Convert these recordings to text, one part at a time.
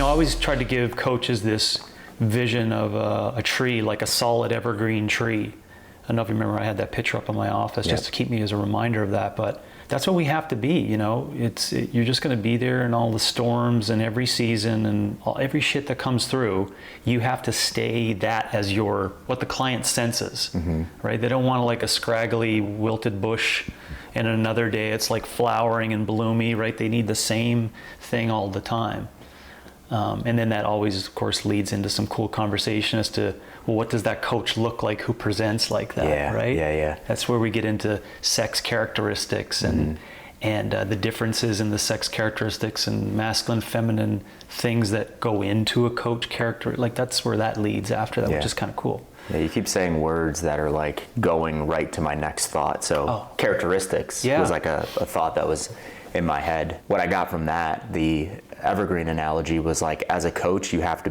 I always tried to give coaches this vision of a tree, like a solid evergreen tree. I don't know if you remember, I had that picture up in my office just to keep me as a reminder of that, but that's what we have to be, you're just going to be there in all the storms and every season and every shit that comes through. You have to stay that as what the client senses, right? They don't want like a scraggly wilted bush and another day it's like flowering and bloomy, right? They need the same thing all the time. And then that always, of course, leads into some cool conversation as to, well, what does that coach look like who presents like that, right? Yeah. That's where we get into sex characteristics and the differences in the sex characteristics and masculine, feminine things that go into a coach character. Like that's where that leads after that, which is kind of cool. Yeah, you keep saying words that are like going right to my next thought. So characteristics was like a thought that was in my head. What I got from that, the evergreen analogy, was like, as a coach, you have to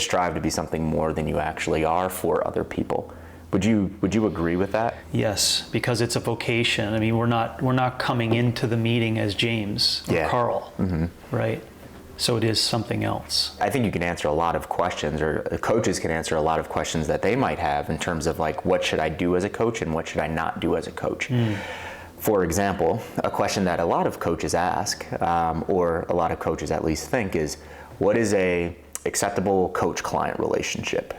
strive to be something more than you actually are for other people. Would you agree with that? Yes, because it's a vocation. I mean, we're not coming into the meeting as James or Carl, right? So it is something else. I think you can answer a lot of questions, or coaches can answer a lot of questions that they might have in terms of like, what should I do as a coach and what should I not do as a coach? For example, a question that a lot of coaches ask, or a lot of coaches at least think, is what is a acceptable coach-client relationship,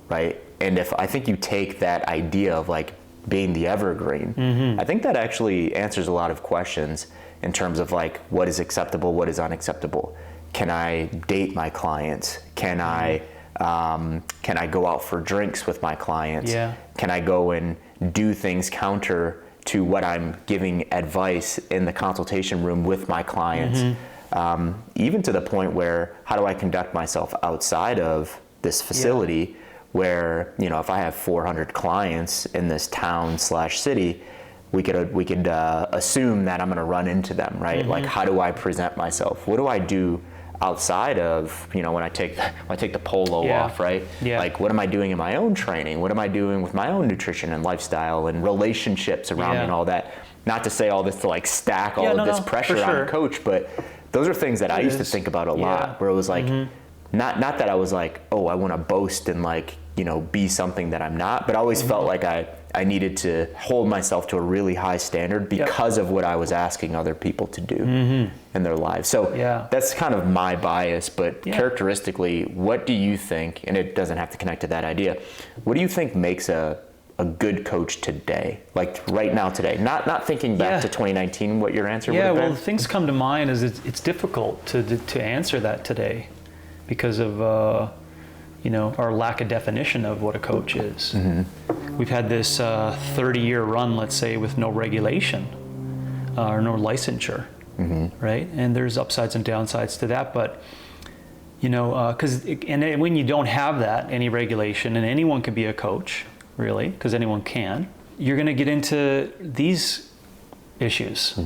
right? And if I think you take that idea of like being the evergreen, I think that actually answers a lot of questions in terms of like, what is acceptable, what is unacceptable? Can I date my clients? Can I go out for drinks with my clients? Can I go and do things counter to what I'm giving advice in the consultation room with my clients? Even to the point where, how do I conduct myself outside of this facility where, if I have 400 clients in this town/city, we could assume that I'm going to run into them, right? Like, how do I present myself? What do I do outside of, when I take the polo off, right? Like, what am I doing in my own training? What am I doing with my own nutrition and lifestyle and relationships around me and all that? Not to say all this to like stack all of this pressure on a coach, but those are things that I used to think about a lot, where it was like, not that I was like, oh, I want to boast and like, be something that I'm not, but I always felt like I needed to hold myself to a really high standard because of what I was asking other people to do in their lives. So that's kind of my bias, but characteristically, what do you think, and it doesn't have to connect to that idea, what do you think makes a good coach today? Like right now, today, not thinking back to 2019, what your answer would have been? Well, things come to mind is it's difficult to answer that today because of our lack of definition of what a coach is. We've had this 30-year run, let's say, with no regulation or no licensure, right? And there's upsides and downsides to that, but and when you don't have that, any regulation, and anyone can be a coach, really, because anyone can, you're going to get into these issues.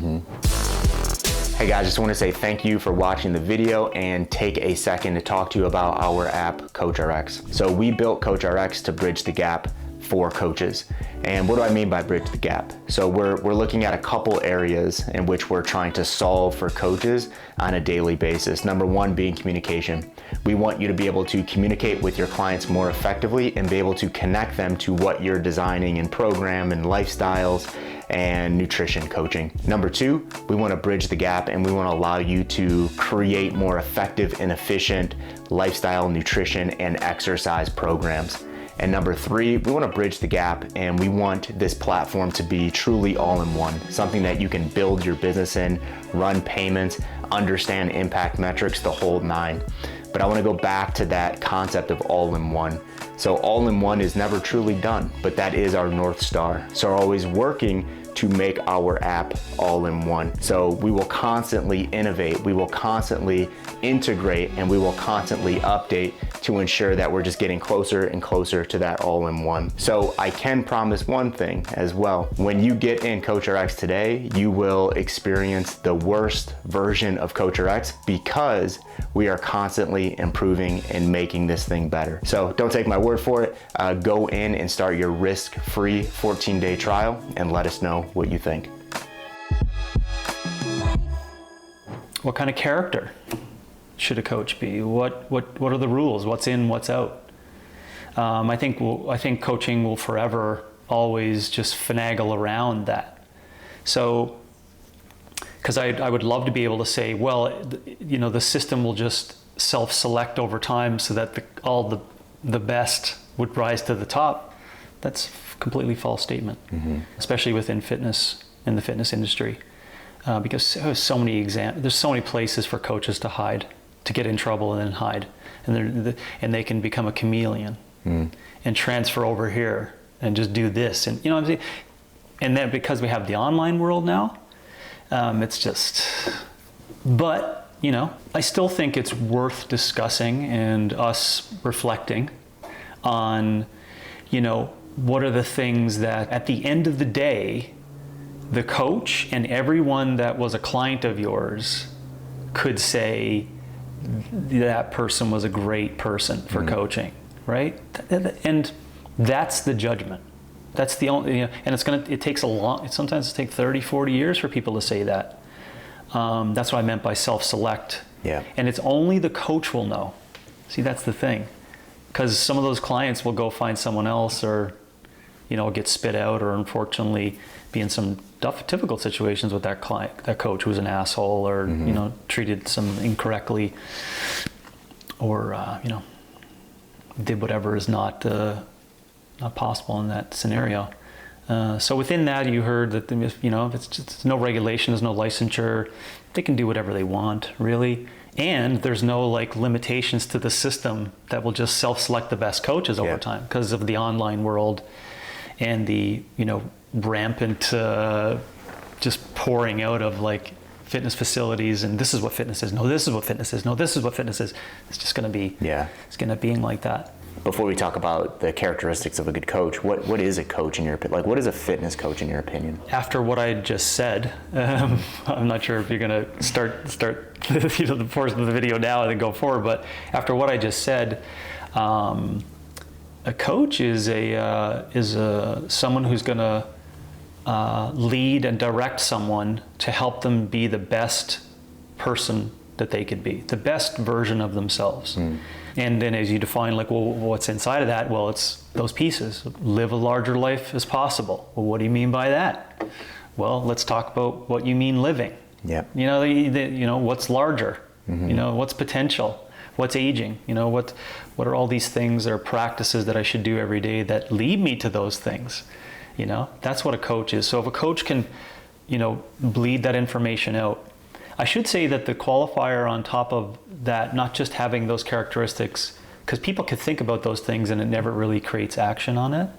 Hey guys, just want to say thank you for watching the video and take a second to talk to you about our app, CoachRx. So we built CoachRx to bridge the gap for coaches. And what do I mean by bridge the gap? So we're looking at a couple areas in which we're trying to solve for coaches on a daily basis. Number one being communication. We want you to be able to communicate with your clients more effectively and be able to connect them to what you're designing in program and lifestyles and nutrition coaching. Number two, we want to bridge the gap and we want to allow you to create more effective and efficient lifestyle, nutrition, and exercise programs. And number three, we want to bridge the gap and we want this platform to be truly all-in-one, something that you can build your business in, run payments, understand impact metrics, the whole nine. But I want to go back to that concept of all-in-one. So all-in-one is never truly done, but that is our North Star. So we're always working to make our app all-in-one. So we will constantly innovate, we will constantly integrate, and we will constantly update to ensure that we're just getting closer and closer to that all-in-one. So I can promise one thing as well. When you get in CoachRx today, you will experience the worst version of CoachRx because we are constantly improving and making this thing better. So don't take my word for it. Go in and start your risk-free 14-day trial and let us know what you think. What kind of character should a coach be? What are the rules? What's in, what's out? I think coaching will forever always just finagle around that. So, because I would love to be able to say, well, you know, the system will just self-select over time so that all the best would rise to the top. That's a completely false statement, especially within fitness, in the fitness industry, because there's so many places for coaches to hide, to get in trouble and then hide, and they can become a chameleon and transfer over here and just do this, and you know what I'm saying. And then because we have the online world now, it's just, but you know, I still think it's worth discussing and us reflecting on, you know, what are the things that at the end of the day, the coach and everyone that was a client of yours could say that person was a great person for coaching, right? And that's the judgment. That's the only, you know, and sometimes it takes 30, 40 years for people to say that. That's what I meant by self-select. Yeah. And it's only the coach will know. See, that's the thing. Because some of those clients will go find someone else, or, you know, get spit out, or unfortunately be in some difficult situations with that client, that coach who's an asshole, or, you know, treated some incorrectly, or, you know, did whatever is not possible in that scenario. So within that, you heard that, you know, if it's just no regulation, there's no licensure, they can do whatever they want, really. And there's no like limitations to the system that will just self-select the best coaches over time because of the online world and the, you know, rampant just pouring out of like fitness facilities, and this is what fitness is. No, this is what fitness is. No, this is what fitness is. It's just going to be, it's going to be like that. Before we talk about the characteristics of a good coach, what is a coach in your opinion? Like, what is a fitness coach in your opinion? After what I just said, I'm not sure if you're going to start you know, the portion of the video now and then go forward, but after what I just said, a coach is someone who's going to lead and direct someone to help them be the best person that they could be, the best version of themselves. And then as you define, like, well, what's inside of that? Well, it's those pieces. Live a larger life as possible. Well, what do you mean by that? Well, let's talk about what you mean living. Yeah. You know, you know, what's larger? You know, what's potential? What's aging? You know, what are all these things or practices that I should do every day that lead me to those things? You know, that's what a coach is. So if a coach can, you know, bleed that information out. I should say that the qualifier on top of that, not just having those characteristics, because people could think about those things and it never really creates action on it,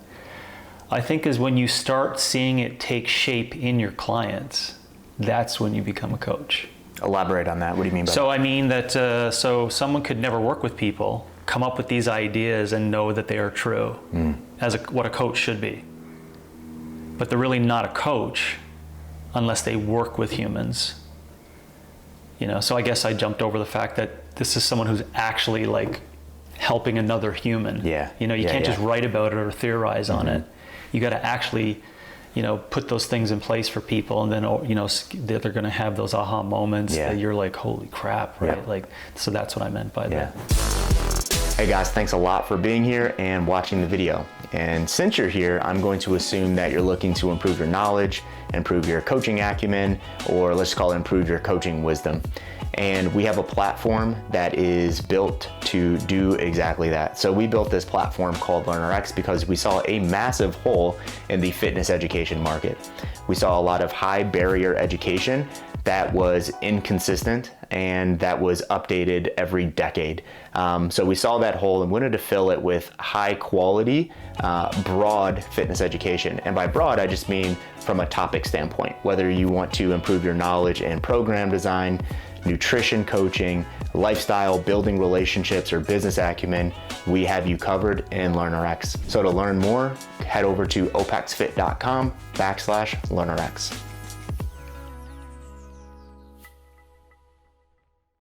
I think is when you start seeing it take shape in your clients, that's when you become a coach. Elaborate on that. What do you mean by that? So I mean that, so someone could never work with people, come up with these ideas and know that they are true as what a coach should be. But they're really not a coach unless they work with humans. You know, so I guess I jumped over the fact that this is someone who's actually like helping another human. Yeah. You know, you can't just write about it or theorize on it. You got to actually, you know, put those things in place for people, and then, you know, they're going to have those aha moments that you're like, holy crap, right? Yeah. Like, so that's what I meant by that. Hey guys, thanks a lot for being here and watching the video. And since you're here, I'm going to assume that you're looking to improve your knowledge, improve your coaching acumen, or let's call it improve your coaching wisdom. And we have a platform that is built to do exactly that. So we built this platform called LearnRx because we saw a massive hole in the fitness education market. We saw a lot of high barrier education that was inconsistent and that was updated every decade. So we saw that hole and wanted to fill it with high quality, broad fitness education. And by broad, I just mean from a topic standpoint, whether you want to improve your knowledge in program design, nutrition coaching, lifestyle, building relationships, or business acumen, we have you covered in LearnRx. So to learn more, head over to opexfit.com/LearnRx.